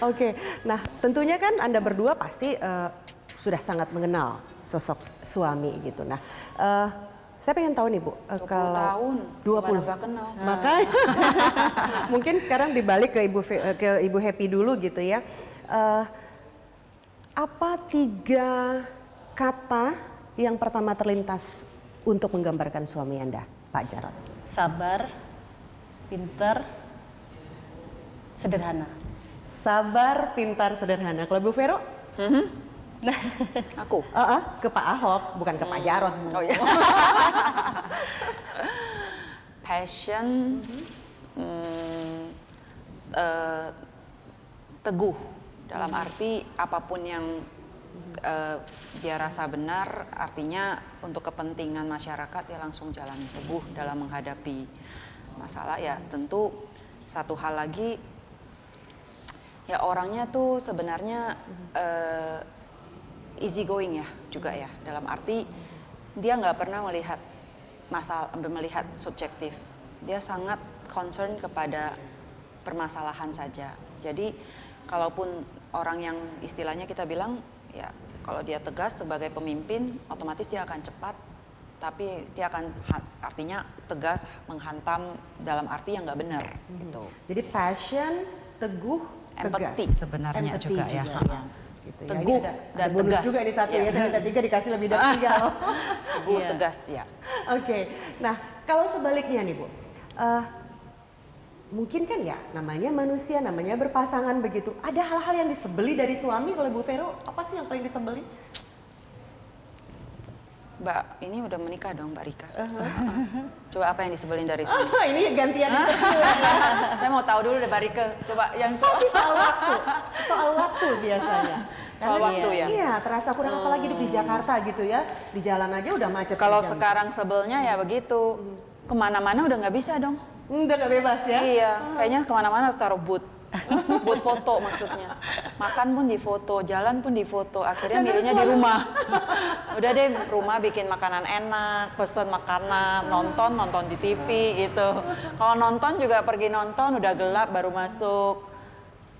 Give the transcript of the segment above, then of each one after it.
Oke, nah tentunya kan Anda berdua pasti sudah sangat mengenal sosok suami gitu. Nah, saya pengen tahu nih Bu, 20 kalau tahun, 20 mana nggak kenal. Makanya mungkin sekarang dibalik ke Ibu Happy dulu gitu ya. Apa 3 kata yang pertama terlintas untuk menggambarkan suami Anda, Pak Jarod? Sabar, pinter, sederhana. Sabar, pintar, sederhana. Kalau Bu Vero? Aku. Ke Pak Ahok, bukan ke Pak Jarod. Bu. Oh iya. Passion, teguh. Dalam arti apapun yang dia rasa benar, artinya untuk kepentingan masyarakat ya langsung jalan teguh dalam menghadapi masalah. Ya tentu satu hal lagi, ya orangnya tuh sebenarnya easy going ya juga ya. Dalam arti dia nggak pernah melihat masalah, melihat subjektif. Dia sangat concern kepada permasalahan saja. Jadi kalaupun orang yang istilahnya kita bilang ya kalau dia tegas sebagai pemimpin otomatis dia akan cepat, tapi dia akan artinya tegas menghantam dalam arti yang nggak benar gitu. Jadi passion, teguh, Empati tegas. sebenarnya Empati juga ya. Gitu ya. Teguh Ini ada dan bonus tegas. juga nih satu Ya. ya, saya minta 3 dikasih lebih dari 3 loh. Teguh, Iya. tegas ya. Oke, nah kalau sebaliknya nih Bu, mungkin kan ya namanya manusia, namanya berpasangan begitu. Ada hal-hal yang disebeli dari suami. Kalau Bu Vero, apa sih yang paling disebeli? Mbak, ini udah menikah dong Mbak Rika. Coba apa yang disebelin dari suami? Ini gantian yang kecil ya. Saya mau tahu dulu deh Mbak Rika. Coba yang Pasti soal waktu, soal waktu biasanya. Soal Karena waktu ya? Iya, terasa kurang apalagi hidup di Jakarta gitu ya. Di jalan aja udah macet. Kalau sejam. sekarang sebelnya ya begitu. Kemana-mana udah nggak bisa dong. Udah gak bebas ya? Iya, kayaknya kemana-mana harus taruh boot. Boot foto maksudnya. Makan pun difoto, jalan pun difoto. Akhirnya milihnya di rumah. Udah deh, rumah bikin makanan enak, pesen makanan, nonton di TV gitu. Kalau nonton juga pergi nonton, udah gelap baru masuk.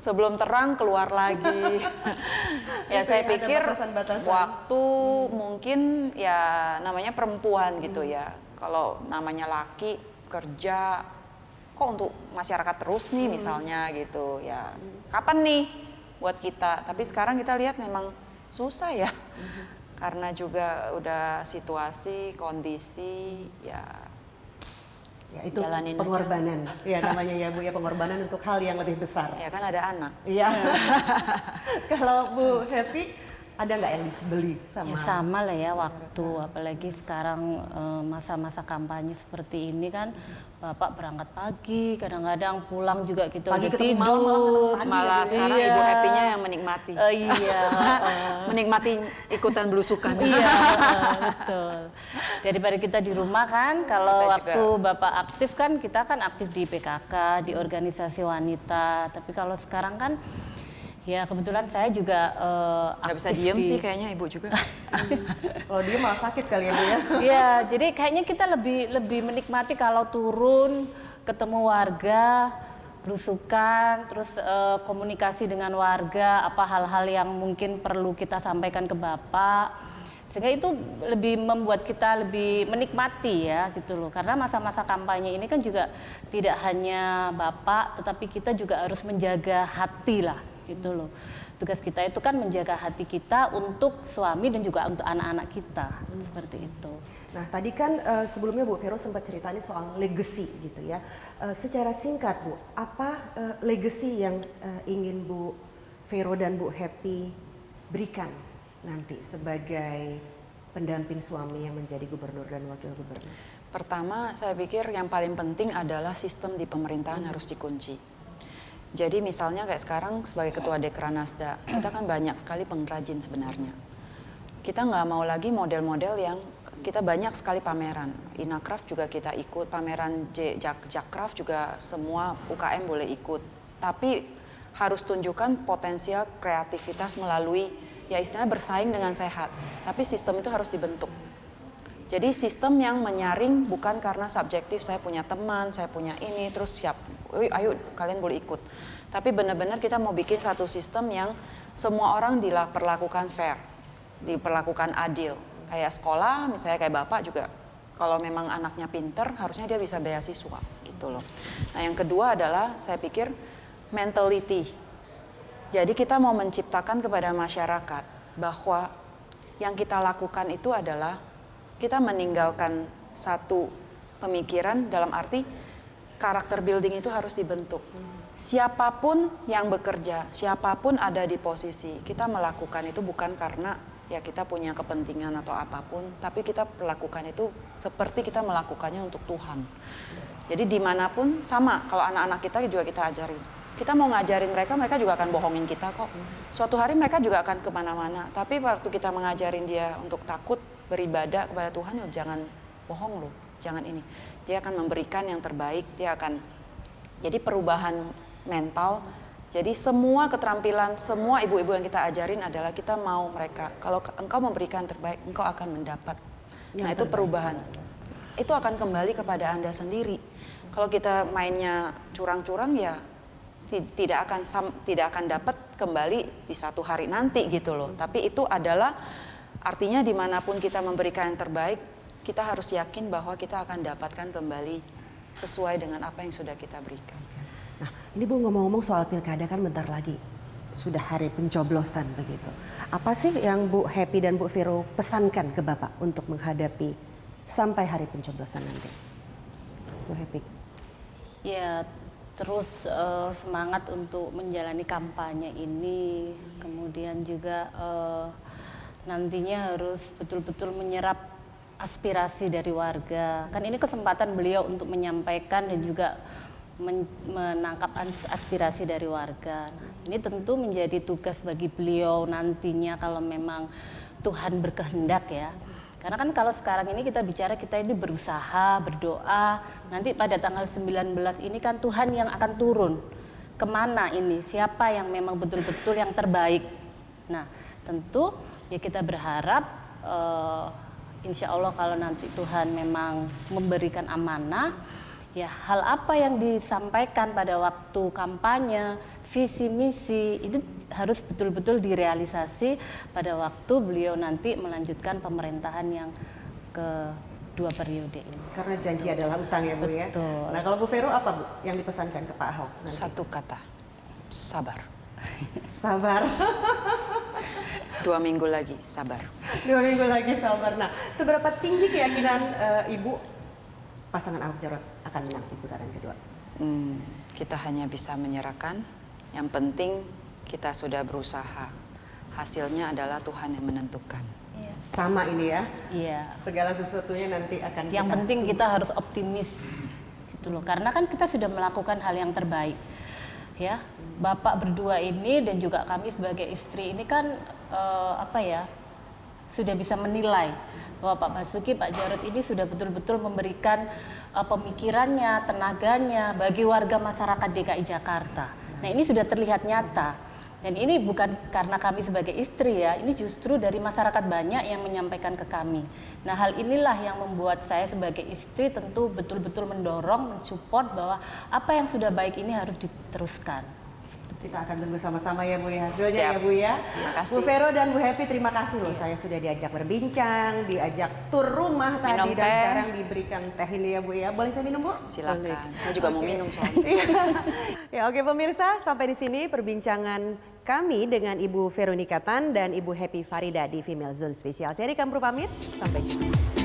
Sebelum terang keluar lagi. Ya Itu saya ya, ada pikir batasan-batasan. waktu mungkin ya namanya perempuan gitu ya. Kalau namanya laki kerja kok untuk masyarakat terus nih misalnya gitu ya. Kapan nih buat kita? Tapi sekarang kita lihat memang susah ya. Karena juga udah situasi, kondisi ya. Ya itu Jalanin aja. pengorbanan. Ya namanya ya Bu ya, pengorbanan untuk hal yang lebih besar. Ya kan ada anak. Iya. Kalau Bu Happy, ada nggak yang disebeli sama? Ya sama lah ya waktu, apalagi sekarang masa-masa kampanye seperti ini kan, Bapak berangkat pagi, kadang-kadang pulang juga kita Pagi udah ketemu tidur. malam, malam ketemu pagi. Malah sekarang Iya. Ibu Happy-nya yang menikmati. Iya. Menikmati ikutan belusukan. Iya, betul. Daripada kita di rumah kan, kalau Kita waktu Bapak aktif kan, kita kan aktif di PKK, di organisasi wanita. Tapi kalau sekarang kan, ya kebetulan saya juga Nggak bisa aktif diem di... sih kayaknya Ibu juga. Kalau dia malah sakit kali ya Bu ya. Iya, jadi kayaknya kita lebih menikmati kalau turun, ketemu warga, belusukan, terus komunikasi dengan warga, apa hal-hal yang mungkin perlu kita sampaikan ke Bapak. Sehingga itu lebih membuat kita lebih menikmati ya gitu loh. Karena masa-masa kampanye ini kan juga tidak hanya Bapak, tetapi kita juga harus menjaga hati lah gitu loh. Tugas kita itu kan menjaga hati kita untuk suami dan juga untuk anak-anak kita, seperti itu. Nah tadi kan sebelumnya Bu Vero sempat ceritanya soal legacy gitu ya. Secara singkat Bu, apa legacy yang ingin Bu Vero dan Bu Happy berikan nanti sebagai pendamping suami yang menjadi gubernur dan wakil gubernur? Pertama, saya pikir yang paling penting adalah sistem di pemerintahan harus dikunci. Jadi misalnya kayak sekarang sebagai ketua Dekranasda, kita kan banyak sekali pengrajin sebenarnya. Kita nggak mau lagi model-model yang kita banyak sekali pameran. Inakraf juga kita ikut, pameran Jakraf juga semua UKM boleh ikut. Tapi harus tunjukkan potensial kreativitas melalui ya istilahnya bersaing dengan sehat. Tapi sistem itu harus dibentuk. Jadi sistem yang menyaring bukan karena subjektif, saya punya teman, saya punya ini, terus siap ayo kalian boleh ikut. Tapi benar-benar kita mau bikin satu sistem yang semua orang diperlakukan fair, diperlakukan adil. Kayak sekolah, misalnya kayak Bapak juga, kalau memang anaknya pinter, harusnya dia bisa beasiswa gitu loh. Nah yang kedua adalah saya pikir mentality. Jadi kita mau menciptakan kepada masyarakat bahwa yang kita lakukan itu adalah kita meninggalkan satu pemikiran dalam arti karakter building itu harus dibentuk. Siapapun yang bekerja, siapapun ada di posisi, kita melakukan itu bukan karena ya kita punya kepentingan atau apapun, tapi kita melakukan itu seperti kita melakukannya untuk Tuhan. Jadi dimanapun sama, kalau anak-anak kita juga kita ajarin. Kita mau ngajarin mereka, mereka juga akan bohongin kita kok. Suatu hari mereka juga akan kemana-mana. Tapi waktu kita mengajarin dia untuk takut beribadah kepada Tuhan, ya jangan bohong loh, jangan ini. Dia akan memberikan yang terbaik, dia akan jadi perubahan mental. Jadi semua keterampilan, semua ibu-ibu yang kita ajarin adalah kita mau mereka. Kalau engkau memberikan terbaik, engkau akan mendapat. Nah itu perubahan. Itu akan kembali kepada Anda sendiri. Kalau kita mainnya curang-curang ya tidak akan dapat kembali di satu hari nanti gitu loh. Tapi itu adalah artinya dimanapun kita memberikan yang terbaik, kita harus yakin bahwa kita akan dapatkan kembali sesuai dengan apa yang sudah kita berikan. Nah, ini Bu ngomong-ngomong soal pilkada kan bentar lagi sudah hari pencoblosan begitu. Apa sih yang Bu Happy dan Bu Vero pesankan ke Bapak untuk menghadapi sampai hari pencoblosan nanti? Bu Happy. Ya, terus semangat untuk menjalani kampanye ini, kemudian juga nantinya harus betul-betul menyerap aspirasi dari warga. Kan ini kesempatan beliau untuk menyampaikan dan juga menangkap aspirasi dari warga. Nah, ini tentu menjadi tugas bagi beliau nantinya kalau memang Tuhan berkehendak ya. Karena kan kalau sekarang ini kita bicara, kita ini berusaha, berdoa, nanti pada tanggal 19 ini kan Tuhan yang akan turun. Kemana ini? Siapa yang memang betul-betul yang terbaik? Nah, tentu ya kita berharap insya Allah kalau nanti Tuhan memang memberikan amanah, ya hal apa yang disampaikan pada waktu kampanye, visi misi itu harus betul-betul direalisasi pada waktu beliau nanti melanjutkan pemerintahan yang kedua periode ini. Karena janji adalah utang ya Bu ya. Betul. Nah kalau Bu Vero apa Bu yang dipesankan ke Pak Ahok nanti? Satu kata, sabar. Sabar. 2 minggu lagi, sabar. 2 minggu lagi sabar. Nah seberapa tinggi keyakinan Ibu pasangan Ahok Jarot akan menang di putaran kedua? Kita hanya bisa menyerahkan. Yang penting kita sudah berusaha. Hasilnya adalah Tuhan yang menentukan. Sama ini ya. Iya. Segala sesuatunya nanti akan. Yang penting kita harus optimis gitu loh. Karena kan kita sudah melakukan hal yang terbaik. Ya, Bapak berdua ini dan juga kami sebagai istri ini kan sudah bisa menilai bahwa Pak Basuki, Pak Jarot ini sudah betul-betul memberikan pemikirannya, tenaganya bagi warga masyarakat DKI Jakarta. Nah ini sudah terlihat nyata dan ini bukan karena kami sebagai istri ya, ini justru dari masyarakat banyak yang menyampaikan ke kami. Nah hal inilah yang membuat saya sebagai istri tentu betul-betul mendorong, mensupport bahwa apa yang sudah baik ini harus diteruskan. Kita akan tunggu sama-sama ya Bu ya hasilnya. Siap. Ya Bu ya. Terima kasih. Bu Vero dan Bu Happy terima kasih loh. Saya sudah diajak berbincang, diajak tur rumah tadi Minum dan teh. sekarang diberikan teh ini ya Bu ya. Boleh saya minum Bu? Silakan. Saya juga mau minum soalnya. Ya oke pemirsa, sampai di sini perbincangan kami dengan Ibu Veronika Tan dan Ibu Happy Farida di Female Zone Spesial. Saya Rika Pamit, sampai jumpa.